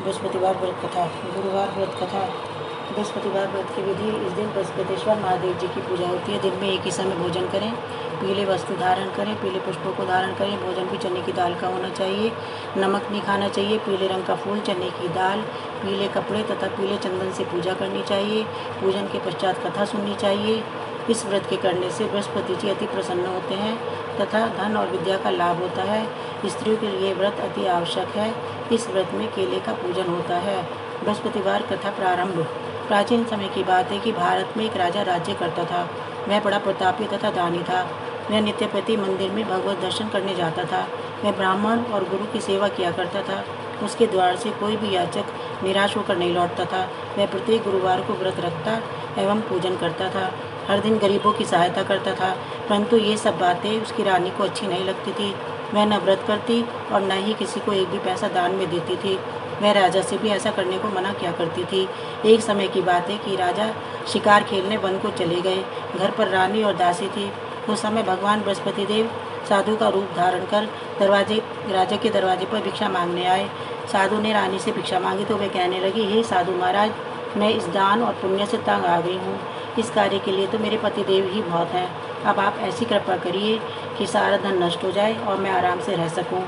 बृहस्पतिवार व्रत कथा। गुरुवार व्रत कथा। बृहस्पतिवार व्रत की विधि। इस दिन बृहस्पतिश्वर महादेव जी की पूजा होती है। दिन में एक ही समय भोजन करें, पीले वस्त्र धारण करें, पीले पुष्पों को धारण करें। भोजन भी चने की दाल का होना चाहिए, नमक नहीं खाना चाहिए। पीले रंग का फूल, चने की दाल, पीले कपड़े तथा पीले चंदन से पूजा करनी चाहिए। पूजन के पश्चात कथा सुननी चाहिए। इस व्रत के करने से बृहस्पति जी अति प्रसन्न होते हैं तथा धन और विद्या का लाभ होता है। स्त्रियों के लिए व्रत अति आवश्यक है। इस व्रत में केले का पूजन होता है। बृहस्पतिवार कथा प्रारंभ। प्राचीन समय की बात है कि भारत में एक राजा राज्य करता था। वह बड़ा प्रतापी तथा दानी था। वह नित्य प्रति मंदिर में भगवत दर्शन करने जाता था। वह ब्राह्मण और गुरु की सेवा किया करता था। उसके द्वार से कोई भी याचक निराश होकर नहीं लौटता था। वह प्रत्येक गुरुवार को व्रत रखता एवं पूजन करता था। हर दिन गरीबों की सहायता करता था, परंतु ये सब बातें उसकी रानी को अच्छी नहीं लगती थी। वह न व्रत करती और न ही किसी को एक भी पैसा दान में देती थी। वह राजा से भी ऐसा करने को मना किया करती थी। एक समय की बात है कि राजा शिकार खेलने वन को चले गए। घर पर रानी और दासी थी। उस समय भगवान बृहस्पति देव साधु का रूप धारण कर राजा के दरवाजे पर भिक्षा मांगने आए। साधु ने रानी से भिक्षा मांगी तो वह कहने लगी, हे साधु महाराज, मैं इस दान और पुण्य से तंग आ गई हूँ। इस कार्य के लिए तो मेरे पतिदेव ही बहुत हैं। अब आप ऐसी कृपा करिए कि सारा धन नष्ट हो जाए और मैं आराम से रह सकूं।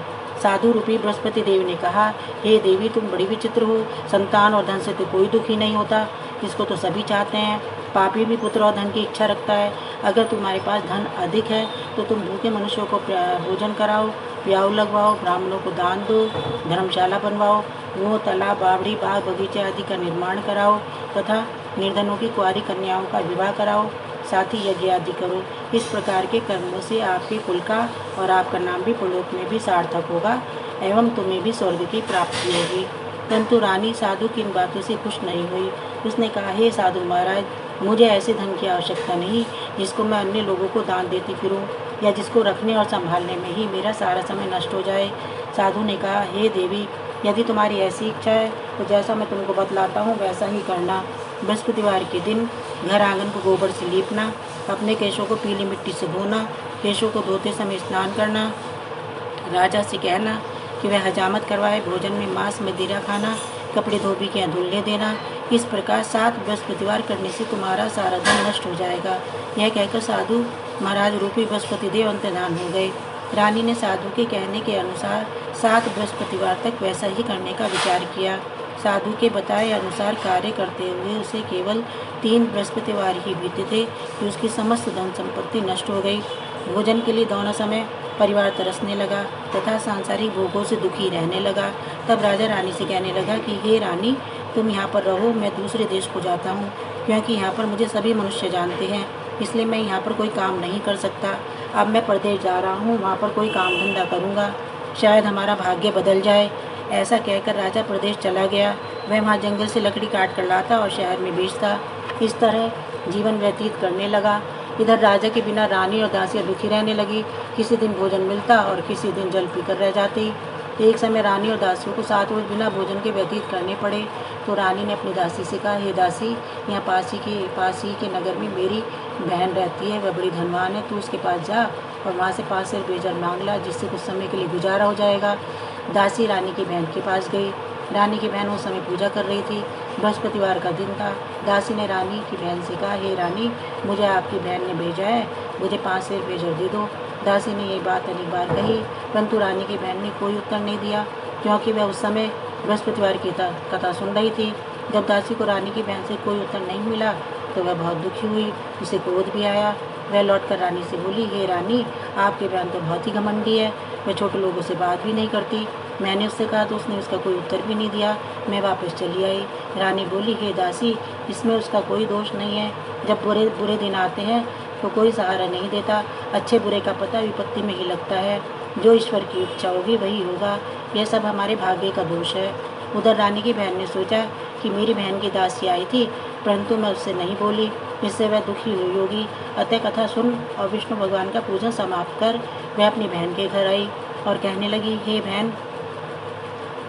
साधु रूपी बृहस्पति देव ने कहा, हे देवी, तुम बड़ी विचित्र हो। संतान और धन से तो कोई दुखी नहीं होता, इसको तो सभी चाहते हैं। पापी भी पुत्र और धन की इच्छा रखता है। अगर तुम्हारे पास धन अधिक है तो तुम भूखे मनुष्यों को भोजन कराओ, प्याऊ लगवाओ, ब्राह्मणों को दान दो, धर्मशाला बनवाओ, कुओं, तालाब, बावड़ी, बाग बगीचे आदि का निर्माण कराओ तथा निर्धनों की कुंवारी कन्याओं का विवाह कराओ, साथ ही यज्ञ आदि करो। इस प्रकार के कर्मों से आपके कुल का और आपका नाम भी पुलोक में भी सार्थक होगा एवं तुम्हें भी स्वर्ग की प्राप्ति होगी। परंतु रानी साधु की इन बातों से खुश नहीं हुई। उसने कहा, हे साधु महाराज, मुझे ऐसे धन की आवश्यकता नहीं जिसको मैं अन्य लोगों को दान देती फिरूं या जिसको रखने और संभालने में ही मेरा सारा समय नष्ट हो जाए। साधु ने कहा, हे देवी, यदि तुम्हारी ऐसी इच्छा है तो जैसा मैं तुमको बतलाता हूँ वैसा ही करना। बृहस्पतिवार के दिन घर आंगन को गोबर से लीपना, अपने केशों को पीली मिट्टी से धोना, केशों को धोते समय स्नान करना, राजा से कहना कि वह हजामत करवाए, भोजन में मांस मदिरा खाना, कपड़े धोबी के यहाँ धुलने देना। इस प्रकार 7 बृहस्पतिवार करने से तुम्हारा सारा धन नष्ट हो जाएगा। यह कहकर साधु महाराज रूपी बृहस्पति देव अंतर्धान हो गए। रानी ने साधु के कहने के अनुसार 7 बृहस्पतिवार तक वैसा ही करने का विचार किया। साधु के बताए अनुसार कार्य करते हुए उसे केवल 3 बृहस्पतिवार ही बीते थे कि उसकी समस्त धन संपत्ति नष्ट हो गई। भोजन के लिए दोनों समय परिवार तरसने लगा तथा सांसारिक भोगों से दुखी रहने लगा। तब राजा रानी से कहने लगा कि हे रानी, तुम यहाँ पर रहो, मैं दूसरे देश को जाता हूँ, क्योंकि यहाँ पर मुझे सभी मनुष्य जानते हैं, इसलिए मैं यहाँ पर कोई काम नहीं कर सकता। अब मैं परदेश जा रहा हूँ, वहाँ पर कोई काम धंधा करूँगा, शायद हमारा भाग्य बदल जाए। ऐसा कहकर राजा प्रदेश चला गया। वह वहाँ जंगल से लकड़ी काट कर लाता और शहर में बेचता। इस तरह जीवन व्यतीत करने लगा। इधर राजा के बिना रानी और दासियाँ दुखी रहने लगी। किसी दिन भोजन मिलता और किसी दिन जल पीकर रह जाती। एक समय रानी और दासियों को 7 रोज बिना भोजन के व्यतीत करने पड़े। तो रानी ने अपनी दासी से कहा, हे दासी, यहाँ पास ही के नगर में मेरी बहन रहती है, वह बड़ी धनवान है, तू उसके पास जा और वहाँ से 5 सेर बेजर मांग ला, जिससे कुछ समय के लिए गुजारा हो जाएगा। दासी रानी की बहन के पास गई। रानी की बहन उस समय पूजा कर रही थी। बृहस्पतिवार का दिन था। दासी ने रानी की बहन से कहा, हे रानी, मुझे आपकी बहन ने भेजा है, मुझे 5 सेर बेजर दे दो। दासी ने ये बात अनेक बार कही, परंतु रानी की बहन ने कोई उत्तर नहीं दिया, क्योंकि वह उस समय बृहस्पतिवार की कथा सुन रही थी। जब दासी को रानी की बहन से कोई उत्तर नहीं मिला तो वह बहुत दुखी हुई। उसे क्रोध भी आया। वह लौटकर रानी से बोली, हे रानी, आपकी बहन तो बहुत ही घमंडी है, वह छोटे लोगों से बात भी नहीं करती। मैंने उससे कहा तो उसने उसका कोई उत्तर भी नहीं दिया। मैं वापस चली आई। रानी बोली, हे दासी, इसमें उसका कोई दोष नहीं है। जब बुरे दिन आते हैं तो कोई सहारा नहीं देता। अच्छे बुरे का पता विपत्ति में ही लगता है। जो ईश्वर की इच्छा होगी वही होगा। यह सब हमारे भाग्य का दोष है। उधर रानी की बहन ने सोचा कि मेरी बहन की दासी आई थी, परंतु मैं उससे नहीं बोली, इससे वह दुखी हुई होगी। अतः कथा सुन और विष्णु भगवान का पूजन समाप्त कर वह अपनी बहन के घर आई और कहने लगी, हे बहन,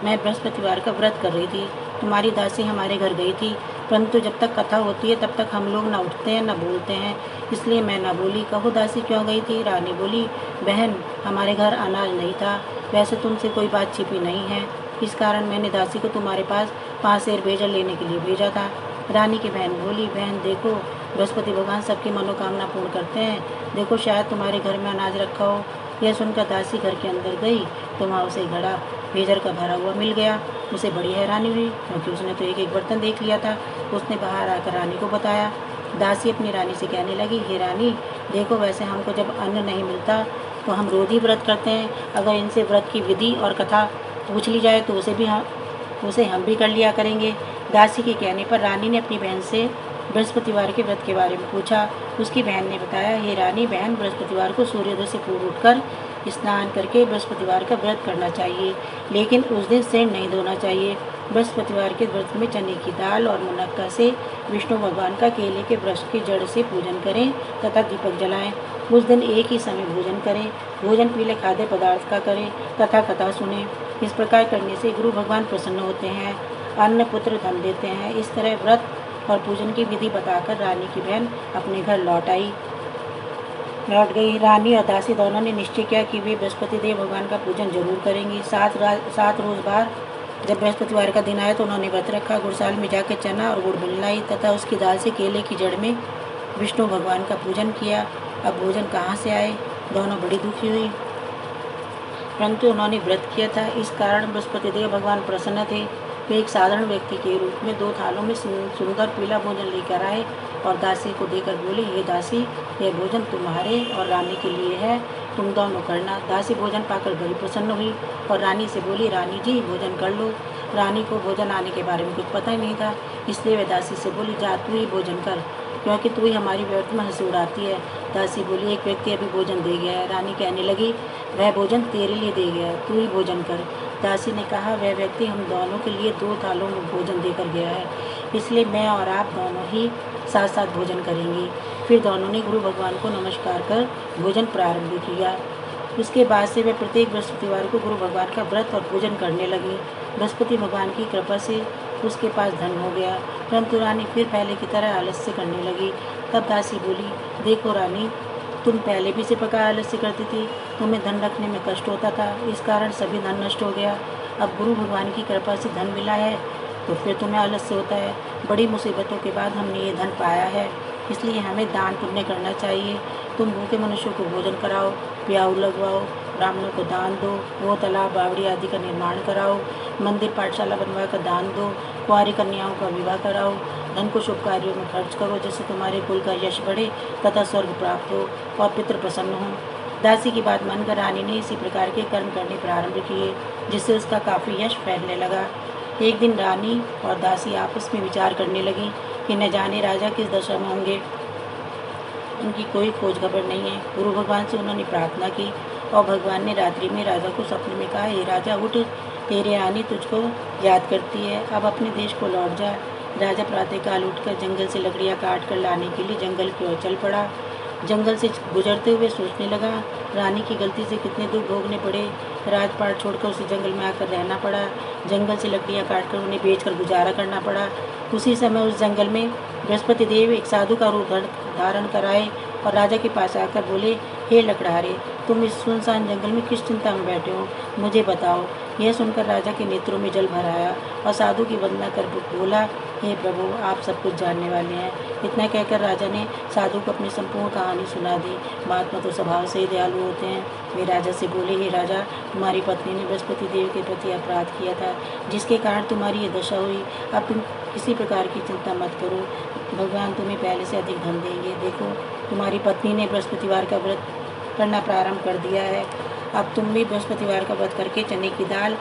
मैं बृहस्पतिवार का व्रत कर रही थी, तुम्हारी दासी हमारे घर गई थी, परंतु जब तक कथा होती है तब तक हम लोग न उठते हैं न बोलते हैं, इसलिए मैं न बोली। कहो दासी क्यों गई थी? रानी बोली, बहन, हमारे घर अनाज नहीं था, वैसे तुमसे कोई बात छिपी नहीं है, इस कारण मैंने दासी को तुम्हारे पास 5 सेर भेजा लेने के लिए भेजा था। रानी की बहन बोली, बहन देखो, बृहस्पति भगवान सबकी मनोकामना पूर्ण करते हैं। देखो शायद तुम्हारे घर में अनाज रखा हो। यह सुनकर दासी घर के अंदर गई तो वहाँ उसे घड़ा भेजर का भरा हुआ मिल गया। उसे बड़ी हैरानी हुई क्योंकि उसने तो एक एक बर्तन देख लिया था। उसने बाहर आकर रानी को बताया। दासी अपनी रानी से कहने लगी, हे रानी देखो, वैसे हमको जब अन्न नहीं मिलता तो हम रोज ही व्रत करते हैं। अगर इनसे व्रत की विधि और कथा पूछ ली जाए तो उसे हम भी कर लिया करेंगे। दासी के कहने पर रानी ने अपनी बहन से बृहस्पतिवार के व्रत के बारे में पूछा। उसकी बहन ने बताया, ये रानी बहन, बृहस्पतिवार को सूर्योदय से पूर्व उठकर स्नान करके बृहस्पतिवार का व्रत करना चाहिए, लेकिन उस दिन सिर नहीं धोना चाहिए। बृहस्पतिवार के व्रत में चने की दाल और मुनक्का से विष्णु भगवान का केले के वृक्ष की जड़ से पूजन करें तथा दीपक जलाएं। उस दिन एक ही समय भोजन करें। भोजन पीले खाद्य पदार्थ का करें तथा कथा सुने। इस प्रकार करने से गुरु भगवान प्रसन्न होते हैं, अन्न पुत्र धन देते हैं। इस तरह व्रत और पूजन की विधि बताकर रानी की बहन अपने घर लौट गई। रानी और दासी दोनों ने निश्चय किया कि वे बृहस्पति देव भगवान का पूजन जरूर करेंगी। 7 रोज बाद जब बृहस्पतिवार का दिन आया तो उन्होंने व्रत रखा। गुड़साल में जाकर चना और गुड़ मिलाई तथा उसकी दाल से केले की जड़ में विष्णु भगवान का पूजन किया। अब भोजन कहाँ से आए? दोनों बड़ी दुखी हुई, परंतु उन्होंने व्रत किया था, इस कारण बृहस्पति देव भगवान प्रसन्न थे। वे एक साधारण व्यक्ति के रूप में 2 थालों में सुंदर पीला भोजन लेकर आए और दासी को देकर बोले, ये दासी, यह भोजन तुम्हारे और रानी के लिए है, तुम दोनों करना। दासी भोजन पाकर बड़ी प्रसन्न हुई और रानी से बोली, रानी जी भोजन कर लो। रानी को भोजन आने के बारे में कुछ पता ही नहीं था, इसलिए वह दासी से बोली, जा तू ही भोजन कर, क्योंकि तू ही हमारी व्यर्थ में हंसी उड़ाती है। दासी बोली, एक व्यक्ति अभी भोजन दे गया है। रानी कहने लगी, वह भोजन तेरे लिए दे गया है, तू ही भोजन कर। दासी ने कहा, वह व्यक्ति हम दोनों के लिए 2 थालों में भोजन देकर गया है, इसलिए मैं और आप दोनों ही साथ साथ भोजन करेंगे। फिर दोनों ने गुरु भगवान को नमस्कार कर भोजन प्रारंभ किया। इसके बाद से वे प्रत्येक बृहस्पतिवार को गुरु भगवान का व्रत और पूजन करने लगी। बृहस्पति भगवान की कृपा से उसके पास धन हो गया, परंतु रानी फिर पहले की तरह आलस्य करने लगी। तब दासी बोली, देखो रानी, तुम पहले भी इसी प्रकार आलस्य करती थी, तुम्हें धन रखने में कष्ट होता था, इस कारण सभी धन नष्ट हो गया। अब गुरु भगवान की कृपा से धन मिला है तो फिर तुम्हें आलस्य होता है। बड़ी मुसीबतों के बाद हमने ये धन पाया है, इसलिए हमें दान पुण्य करना चाहिए। तुम भूखे मनुष्यों को भोजन कराओ, प्याऊ लगवाओ, ब्राह्मणों को दान दो, वो तालाब बावड़ी आदि का निर्माण कराओ, मंदिर पाठशाला बनवा कर दान दो, कुंवारी कन्याओं का विवाह कराओ। धन को शुभ कार्यों में खर्च करो, जिससे तुम्हारे कुल का यश बढ़े तथा स्वर्ग प्राप्त हो और पितृ प्रसन्न हो। दासी की बात मानकर रानी ने इसी प्रकार के कर्म करने प्रारंभ किए, जिससे उसका काफ़ी यश फैलने लगा। एक दिन रानी और दासी आपस में विचार करने लगी कि न जाने राजा किस दशा में होंगे, उनकी कोई खोज खबर नहीं है। गुरु भगवान से उन्होंने प्रार्थना की और भगवान ने रात्रि में राजा को सपने में कहा, हे राजा उठ, तेरी रानी तुझको याद करती है, अब अपने देश को लौट जा। राजा प्रातःकाल उठकर जंगल से लकड़ियाँ काट कर लाने के लिए जंगल की ओर चल पड़ा। जंगल से गुजरते हुए सोचने लगा, रानी की गलती से कितने दुख भोगने पड़े। राजपाट छोड़कर उसे जंगल में आकर रहना पड़ा। जंगल से लकड़ियाँ काटकर उन्हें बेचकर गुजारा करना पड़ा। उसी समय उस जंगल में बृहस्पति देव एक साधु का रूप धारण कर आए और राजा के पास आकर बोले, हे लकड़हारे, तुम इस सुनसान जंगल में किस चिंता में बैठे हो, मुझे बताओ। यह सुनकर राजा के नेत्रों में जल भर आया और साधु की वंदना कर बोला, हे प्रभु, आप सब कुछ जानने वाले हैं। इतना कहकर राजा ने साधु को अपनी संपूर्ण कहानी सुना दी। महात्मा तो स्वभाव से ही दयालु होते हैं। वे राजा से बोले, हे राजा, तुम्हारी पत्नी ने बृहस्पति देव के प्रति अपराध किया था, जिसके कारण तुम्हारी ये दशा हुई। अब तुम किसी प्रकार की चिंता मत करो, भगवान तुम्हें पहले से अधिक धन देंगे। देखो, तुम्हारी पत्नी ने बृहस्पतिवार का व्रत करना प्रारंभ कर दिया है। अब तुम भी बृहस्पतिवार का व्रत करके चने की दाल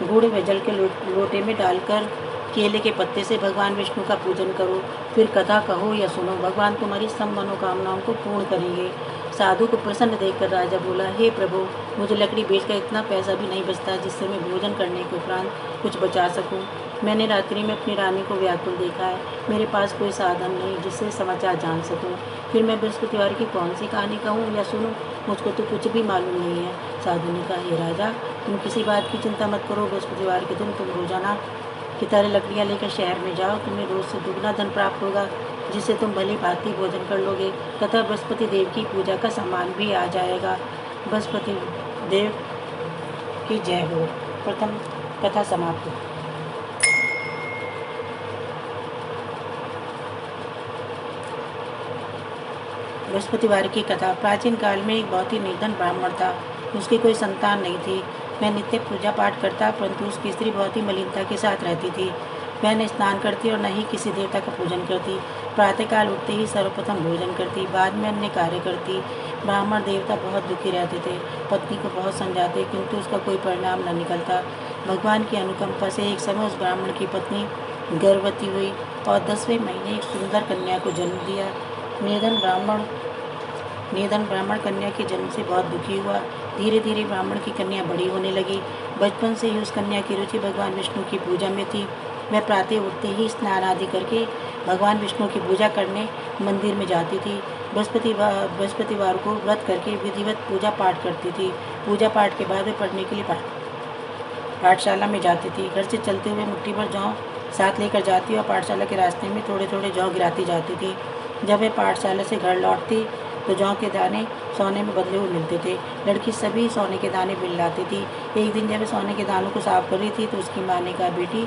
गुड़ व जल के लोटे में डालकर केले के पत्ते से भगवान विष्णु का पूजन करो। फिर कथा कहो या सुनो, भगवान तुम्हारी सब मनोकामनाओं को पूर्ण करेंगे। साधु को प्रसन्न देखकर राजा बोला, हे प्रभु, मुझे लकड़ी बेचकर इतना पैसा भी नहीं बचता जिससे मैं भोजन करने के उपरांत कुछ बचा सकूं। मैंने रात्रि में अपनी रानी को व्याकुल देखा है। मेरे पास कोई साधन नहीं जिससे समाचार जान सकूं। फिर मैं बृहस्पतिवार की कौन सी कहानी कहूँ या सुनूं, मुझको तो कुछ भी मालूम नहीं है। साधु ने कहा, हे राजा, तुम किसी बात की चिंता मत करो। बृहस्पतिवार के दिन तुम रोजाना की तरह लकड़ियाँ लेकर शहर में जाओ। तुम्हें रोज से दुगना धन प्राप्त होगा, जिससे तुम भली भांति भोजन कर लोगे तथा बृहस्पति देव की पूजा का सामान भी आ जाएगा। बृहस्पति देव की जय हो। प्रथम कथा समाप्त। बृहस्पतिवार की कथा। प्राचीन काल में एक बहुत ही निर्धन ब्राह्मण था। उसकी कोई संतान नहीं थी। वह नित्य पूजा पाठ करता, परंतु उसकी स्त्री बहुत ही मलिनता के साथ रहती थी। वह न स्नान करती और न ही किसी देवता का पूजन करती। प्रातःकाल उठते ही सर्वप्रथम भोजन करती, बाद में अन्य कार्य करती। ब्राह्मण देवता बहुत दुखी रहते थे। पत्नी को बहुत समझाते, किंतु उसका कोई परिणाम न निकलता। भगवान की अनुकंपा से एक समय उस ब्राह्मण की पत्नी गर्भवती हुई और 10वें महीने एक सुंदर कन्या को जन्म दिया। निधन ब्राह्मण कन्या के जन्म से बहुत दुखी हुआ। धीरे धीरे ब्राह्मण की कन्या बड़ी होने लगी। बचपन से ही उस कन्या की रुचि भगवान विष्णु की पूजा में थी। वह प्रातः उठते ही स्नान आदि करके भगवान विष्णु की पूजा करने मंदिर में जाती थी। बृहस्पतिवार को व्रत करके विधिवत पूजा पाठ करती थी। पूजा पाठ के बाद वे पढ़ने के लिए पाठशाला में जाती थी। घर से चलते हुए मुट्ठी भर जौ साथ लेकर जाती और पाठशाला के रास्ते में थोड़े थोड़े जौ गिराती जाती थी। जब वह पाठशाला से घर लौटती तो जौ के दाने सोने में बदले हुए मिलते थे। लड़की सभी सोने के दाने बिन लाती थी। एक दिन जब वह सोने के दानों को साफ कर रही थी तो उसकी माँ ने कहा, बेटी,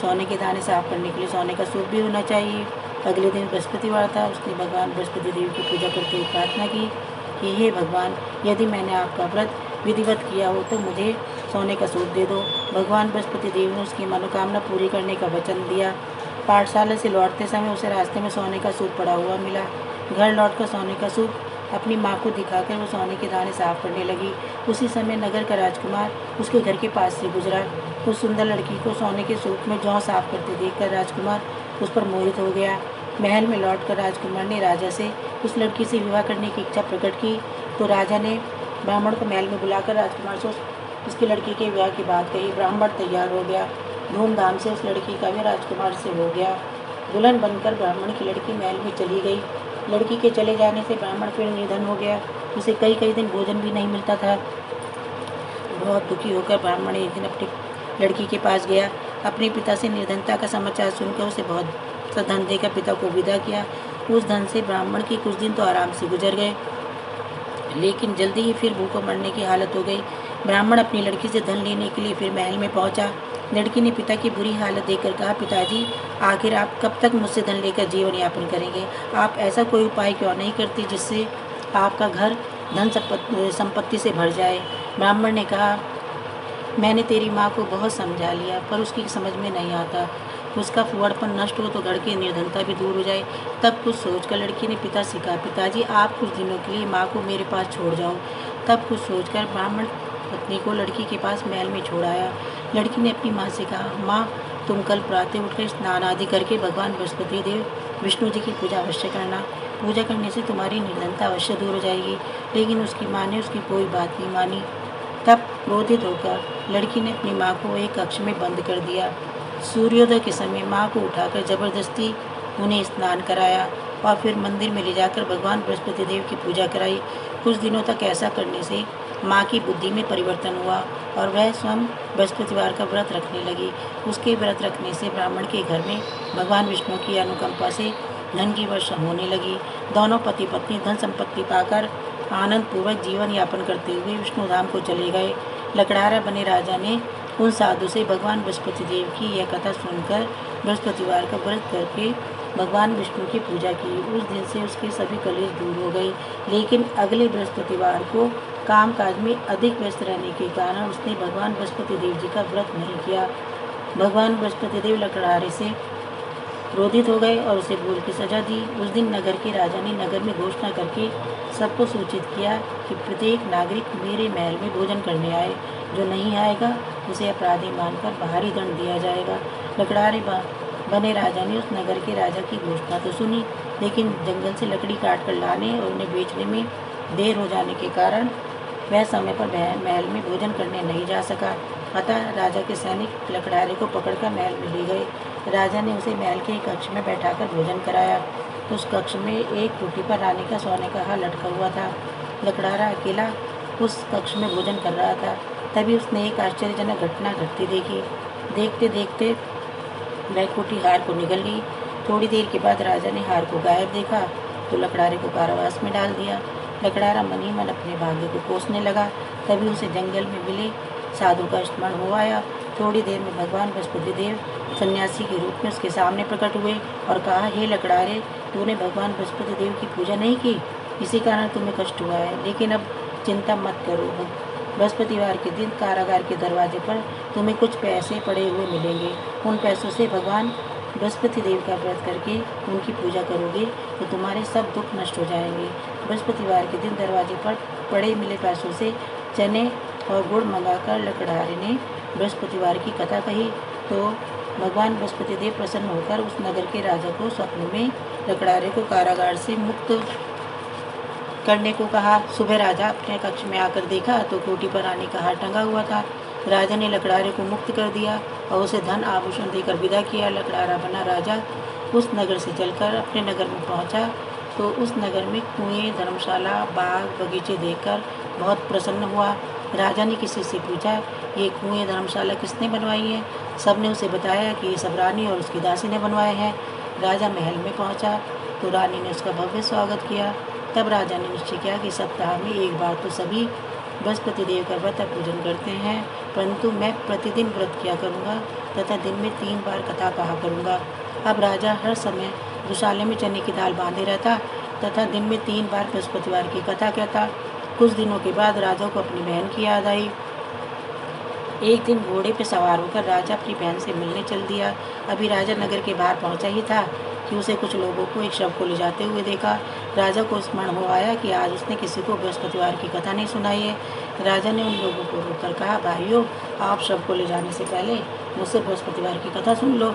सोने के दाने साफ करने के लिए सोने का सूप भी होना चाहिए। अगले दिन बृहस्पतिवार था। उसने भगवान बृहस्पति देव की पूजा करते हुए प्रार्थना की कि हे भगवान, यदि मैंने आपका व्रत विधिवत किया हो तो मुझे सोने का सूप दे दो। भगवान बृहस्पति देव ने उसकी मनोकामना पूरी करने का वचन दिया। पाठशाला से लौटते समय उसे रास्ते में सोने का सूप पड़ा हुआ मिला। घर लौटकर सोने का सूप अपनी माँ को दिखाकर वो सोने के दाने साफ करने लगी। उसी समय नगर का राजकुमार उसके घर के पास से गुजरा। उस सुंदर लड़की को सोने के सूप में जौ साफ करते देखकर राजकुमार उस पर मोहित हो गया। महल में लौटकर राजकुमार ने राजा से उस लड़की से विवाह करने की इच्छा प्रकट की तो राजा ने ब्राह्मण को महल में बुलाकर राजकुमार से उसकी लड़की के विवाह की बात कही। ब्राह्मण तैयार हो गया। धूमधाम से उस लड़की का विवाह राजकुमार से हो गया। दुल्हन बनकर ब्राह्मण की लड़की महल में चली गई। लड़की के चले जाने से ब्राह्मण फिर निधन हो गया। उसे कई कई दिन भोजन भी नहीं मिलता था। बहुत दुखी होकर ब्राह्मण एक दिन अपनी लड़की के पास गया। अपने पिता से निर्धनता का समाचार सुनकर उसे बहुत सा धन देकर पिता को विदा किया। उस धन से ब्राह्मण के कुछ दिन तो आराम से गुजर गए, लेकिन जल्दी ही फिर भूखों मरने की हालत हो गई। ब्राह्मण अपनी लड़की से धन लेने के लिए फिर महल में पहुंचा। लड़की ने पिता की बुरी हालत देखकर कहा, पिताजी, आखिर आप कब तक मुझसे धन लेकर जीवन यापन करेंगे? आप ऐसा कोई उपाय क्यों नहीं करती जिससे आपका घर धन संपत्ति से भर जाए? ब्राह्मण ने कहा, मैंने तेरी माँ को बहुत समझा लिया, पर उसकी समझ में नहीं आता। उसका फुहड़पन नष्ट हो तो घर की निर्धनता भी दूर हो जाए। तब कुछ सोचकर लड़की ने पिता से कहा, पिताजी, आप कुछ दिनों के लिए माँ को मेरे पास छोड़ जाओ। तब कुछ सोचकर ब्राह्मण पत्नी को लड़की के पास महल में छोड़ आया। लड़की ने अपनी माँ से कहा, माँ, तुम कल प्रातः उठकर स्नान आदि करके भगवान बृहस्पति देव विष्णु जी की पूजा अवश्य करना। पूजा करने से तुम्हारी निर्धनता अवश्य दूर हो जाएगी। लेकिन उसकी माँ ने उसकी कोई बात नहीं मानी। तब क्रोधित होकर लड़की ने अपनी माँ को एक कक्ष में बंद कर दिया। सूर्योदय के समय माँ को उठाकर जबरदस्ती उन्हें स्नान कराया और फिर मंदिर में ले जाकर भगवान बृहस्पति देव की पूजा कराई। कुछ दिनों तक ऐसा करने से माँ की बुद्धि में परिवर्तन हुआ और वह स्वयं बृहस्पतिवार का व्रत रखने लगी। उसके व्रत रखने से ब्राह्मण के घर में भगवान विष्णु की अनुकंपा से धन की वर्षा होने लगी। दोनों पति पत्नी धन संपत्ति पाकर आनंद पूर्वक जीवन यापन करते हुए विष्णु धाम को चले गए। लकड़ारा बने राजा ने उन साधु से भगवान बृहस्पति देव की यह कथा सुनकर बृहस्पतिवार का व्रत करके भगवान विष्णु की पूजा की। उस दिन से उसके सभी कलेश दूर हो गए। लेकिन अगले बृहस्पतिवार को कामकाज में अधिक व्यस्त रहने के कारण उसने भगवान बृहस्पति देव जी का व्रत नहीं किया। भगवान बृहस्पति देव लकड़ारे से क्रोधित हो गए और उसे भूल की सजा दी। उस दिन नगर के राजा ने नगर में घोषणा करके सबको सूचित किया कि प्रत्येक नागरिक मेरे महल में भोजन करने आए। जो नहीं आएगा उसे अपराधी मानकर बाहरी दंड दिया जाएगा। लकड़ारे बने राजा ने उस नगर के राजा की घोषणा तो सुनी, लेकिन जंगल से लकड़ी काट कर लाने और उन्हें बेचने में देर हो जाने के कारण वह समय पर महल में भोजन करने नहीं जा सका। अतः राजा के सैनिक लकड़ारे को पकड़कर महल में ले गए। राजा ने उसे महल के एक कक्ष में बैठाकर भोजन कराया। उस कक्ष में एक रोटी पर रानी का सोने का हार लटका हुआ था। लकड़ारा अकेला उस कक्ष में भोजन कर रहा था। तभी उसने एक आश्चर्यजनक घटना घटती देखी। देखते देखते वह कुटी हार को निगल गई। थोड़ी देर के बाद राजा ने हार को गायब देखा तो लकड़ारे को कारावास में डाल दिया। लकड़ारा मन ही मन अपने भाग्य को कोसने लगा। तभी उसे जंगल में मिले साधु का स्मरण हो आया। थोड़ी देर में भगवान बृहस्पति देव सन्यासी के रूप में उसके सामने प्रकट हुए और कहा, हे लकड़ारे, तूने भगवान बृहस्पति देव की पूजा नहीं की, इसी कारण तुम्हें कष्ट हुआ है। लेकिन अब चिंता मत करो, बृहस्पतिवार के दिन कारागार के दरवाजे पर तुम्हें कुछ पैसे पड़े हुए मिलेंगे। उन पैसों से भगवान बृहस्पति देव का व्रत करके उनकी पूजा करोगे तो तुम्हारे सब दुख नष्ट हो जाएंगे। बृहस्पतिवार के दिन दरवाजे पर पड़े मिले पैसों से चने और गुड़ मंगाकर लकड़हारे ने बृहस्पतिवार की कथा कही तो भगवान बृहस्पति देव प्रसन्न होकर उस नगर के राजा को स्वप्न में लकड़हारे को कारागार से मुक्त करने को कहा। सुबह राजा अपने कक्ष में आकर देखा तो कोठी पर रानी का हार टंगा हुआ था। राजा ने लकड़हारे को मुक्त कर दिया और उसे धन आभूषण देकर विदा किया। लकड़हारा बना राजा उस नगर से चलकर अपने नगर में पहुंचा तो उस नगर में कुएं, धर्मशाला, बाग, बगीचे देखकर बहुत प्रसन्न हुआ। राजा ने किसी से पूछा, ये कुएं, धर्मशाला किसने बनवाई है? सबने उसे बताया कि ये सब रानी और उसकी दासी ने बनवाए हैं। राजा महल में पहुंचा तो रानी ने उसका भव्य स्वागत किया। तब राजा ने निश्चय किया कि सप्ताह में एक बार तो सभी बृहस्पति देव का व्रत पूजन करते हैं, परंतु मैं प्रतिदिन व्रत किया करूँगा तथा दिन में 3 बार कथा कहा करूँगा। अब राजा हर समय दुशाले में चने की दाल बांधे रहता तथा दिन में 3 बार बृहस्पतिवार की कथा कहता। कुछ दिनों के बाद राजा को अपनी बहन की याद आई। एक दिन घोड़े पर सवार होकर राजा अपनी बहन से मिलने चल दिया। अभी राजा नगर के बाहर पहुंचा ही था कि उसे कुछ लोगों को एक शव को ले जाते हुए देखा। राजा को स्मरण हो आया कि आज उसने किसी को बृहस्पतिवार की कथा नहीं सुनाई है। राजा ने उन लोगों को रोककर कहा, भाइयों, आप शव को ले जाने से पहले मुझसे बृहस्पतिवार की कथा सुन लो।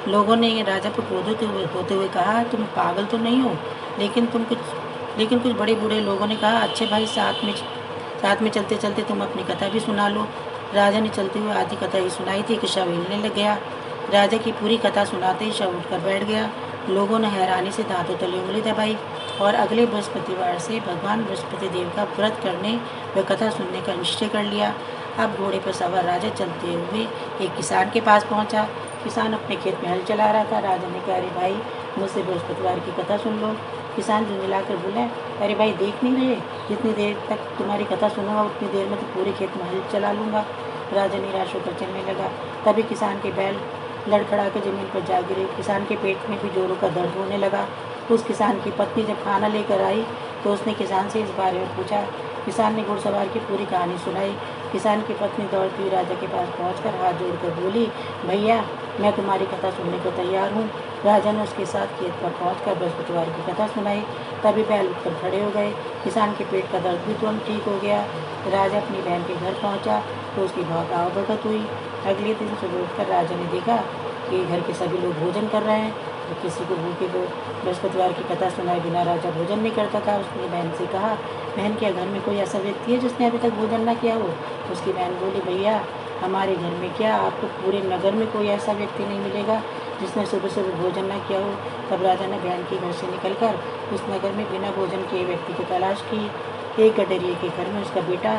लोगों ने राजा पर क्रोधित होते हुए कहा, तुम पागल तो नहीं हो? लेकिन कुछ बड़े बूढ़े लोगों ने कहा, अच्छे भाई, साथ में चलते चलते तुम अपनी कथा भी सुना लो। राजा ने चलते हुए आधी कथा ही सुनाई थी कि शव हिलने लग गया। राजा की पूरी कथा सुनाते ही शव उठकर बैठ गया। लोगों ने हैरानी से दांतों तले उंगली दबाई और अगले बृहस्पतिवार से भगवान बृहस्पति देव का व्रत करने व कथा सुनने का निश्चय कर लिया। अब घोड़े पर सवार राजा चलते हुए एक किसान के पास पहुंचा। किसान अपने खेत में हल चला रहा था। राजा ने कहा, अरे भाई, मुझसे बृहस्पतिवार की कथा सुन लो। किसान झुंझुलाकर बोला, अरे भाई, देख नहीं रहे, जितनी देर तक तुम्हारी कथा सुनूंगा उतनी देर में तो पूरे खेत में हल चला लूँगा। राजा निराश होकर चलने लगा। तभी किसान के बैल लड़खड़ा के जमीन पर जा गिरे। किसान के पेट में भी जोरों का दर्द होने लगा। उस किसान की पत्नी जब खाना लेकर आई तो उसने किसान से इस बारे में पूछा। किसान ने घुड़सवार की पूरी कहानी सुनाई। किसान की पत्नी दौड़ती हुई राजा के पास पहुंचकर हाथ जोड़कर बोली, भैया, मैं तुम्हारी कथा सुनने को तैयार हूँ। राजा ने उसके साथ खेत पर पहुंचकर बृहस्पतिवार की कथा सुनाई। तभी बैल उठकर खड़े हो गए। किसान के पेट का दर्द भी तुरंत ठीक हो गया। राजा अपनी बहन के घर पहुंचा तो उसकी बहुत आवभगत हुई। अगले दिन सुबह उठकर राजा ने देखा कि घर के सभी लोग भोजन कर रहे हैं तो किसी को भूखे को बृहस्पतिवार की कथा सुनाए बिना राजा भोजन नहीं करता था। उसने बहन से कहा, बहन, क्या घर में कोई ऐसा व्यक्ति है जिसने अभी तक भोजन ना किया हो? उसकी बहन बोली, भैया, हमारे घर में क्या, आपको पूरे नगर में कोई ऐसा व्यक्ति नहीं मिलेगा जिसने सुबह सुबह भोजन ना किया हो। तब राजा ने बहन के घर से निकलकर उस नगर में बिना भोजन किए व्यक्ति की तलाश की। एक गडरिये के घर में उसका बेटा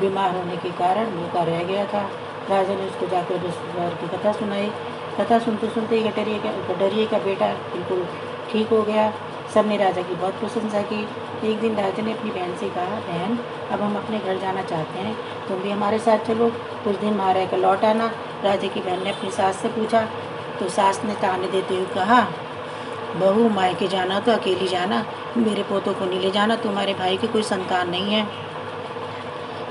बीमार होने के कारण भूखा रह गया था। राजा ने उसको जाकर बृहस्पतिवार की कथा सुनाई। कथा सुनते सुनते ही गडरिये का बेटा बिल्कुल ठीक हो गया। सबने राजा की बहुत प्रशंसा की। एक दिन राजा ने अपनी बहन से कहा, बहन, अब हम अपने घर जाना चाहते हैं, तुम भी हमारे साथ चलो, कुछ दिन वहाँ रहकर लौट आना। राजा की बहन ने अपनी सास से पूछा तो सास ने ताने देते हुए कहा, बहू, मायके जाना तो अकेली जाना, मेरे पोतों को नहीं ले जाना, तुम्हारे भाई की कोई संतान नहीं है,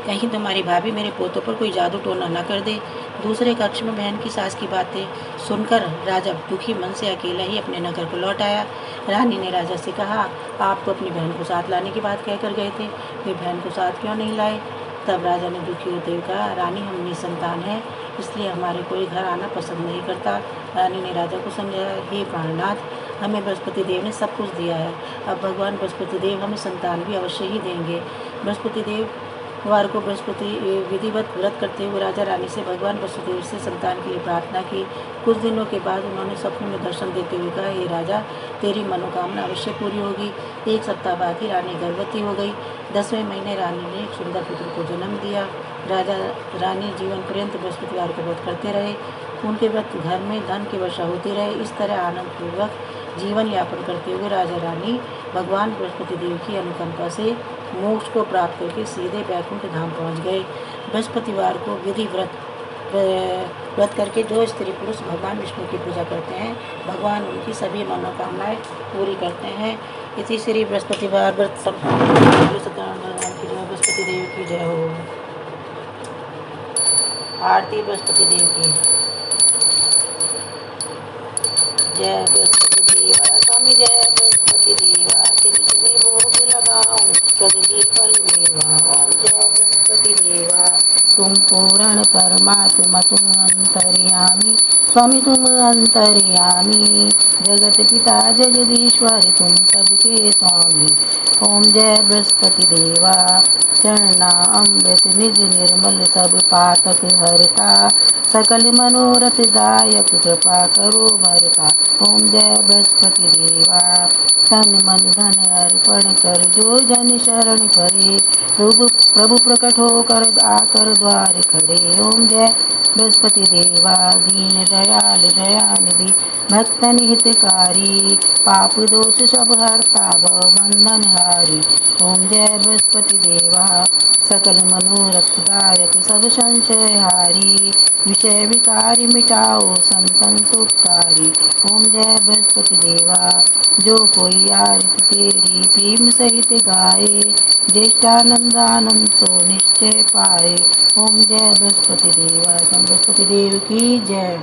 कहीं तुम्हारी भाभी मेरे पोतों पर कोई जादू टोना न कर दे। दूसरे कक्ष में बहन की सास की बातें सुनकर राजा दुखी मन से अकेला ही अपने नगर को लौट आया। रानी ने राजा से कहा, आप तो अपनी बहन को साथ लाने की बात कहकर गए थे, वे बहन को साथ क्यों नहीं लाए? तब राजा ने दुखी होते हुए कहा, रानी, हम निसंतान हैं, इसलिए हमारे कोई घर आना पसंद नहीं करता। रानी ने राजा को समझाया, हे प्राणनाथ, हमें बृहस्पति देव ने सब कुछ दिया है, अब भगवान बृहस्पति देव हमें संतान भी अवश्य ही देंगे। बृहस्पति देव वार को बृहस्पति विधिवत व्रत करते हुए राजा रानी से भगवान वसुदेव से संतान के लिए प्रार्थना की। कुछ दिनों के बाद उन्होंने स्वप्न में दर्शन देते हुए कहा, हे राजा, तेरी मनोकामना अवश्य पूरी होगी। 1 सप्ताह बाद ही रानी गर्भवती हो गई। 10वें महीने रानी ने एक सुंदर पुत्र को जन्म दिया। राजा रानी जीवन पर्यंत बृहस्पतिवार का व्रत करते रहे। उनके व्रत घर में धन की वर्षा होती रहे। इस तरह आनंदपूर्वक जीवन यापन करते हुए राजा रानी भगवान बृहस्पति देव की अनुकंपा से मोक्ष को प्राप्त करके सीधे वैकुंठ धाम पहुंच गए। बृहस्पतिवार को विधि व्रत करके जो स्त्री पुरुष भगवान विष्णु की पूजा करते हैं, भगवान उनकी सभी मनोकामनाएं पूरी करते हैं। इसी श्री बृहस्पतिवार व्रत सब भगवान की जय, बृहस्पति देव की जय हो। आरती बृहस्पति देव की जय। बृहस्पति देवा स्वामी जय बृहस्पति देवा, चिनी चिनी भोग लगाऊं कदली फल मेवा। ओम जय बृहस्पति देवा, तुम पूर्ण परमात्मा तुम अंतर्यामी, स्वामी तुम अंतर्यामी, जगत पिता जगदीश्वर तुम सबके स्वामी। ओम जय बृहस्पति देवा, चरना अमृत निज निर्मल सब पातक हरता, सकल मनोरथ दायक कृपा करो भरता। ओम जय बृहस्पति देवा, तन मन धन अर्पण कर जो जन शरण परे, प्रभु प्रकट होकर आकर द्वार खड़े। ओम जय बृहस्पति देवा, दीन दयाल दयानिधि भक्तन हितकारी, पाप दोष सब हरता भव बंधन हारी। ओम जय बृहस्पति देवा, सकल मनोरथ दायक सब संशय हारी, विषय विकारी मिटाओ संतन सुखकारी। ओम जय बृहस्पति देवा, जो कोई आरती तेरी प्रेम सहित गाए, ज्येष्ठानंद आनंद सो निश्चय पाए। ओम जय बृहस्पति देवा, बृहस्पति देव की जय।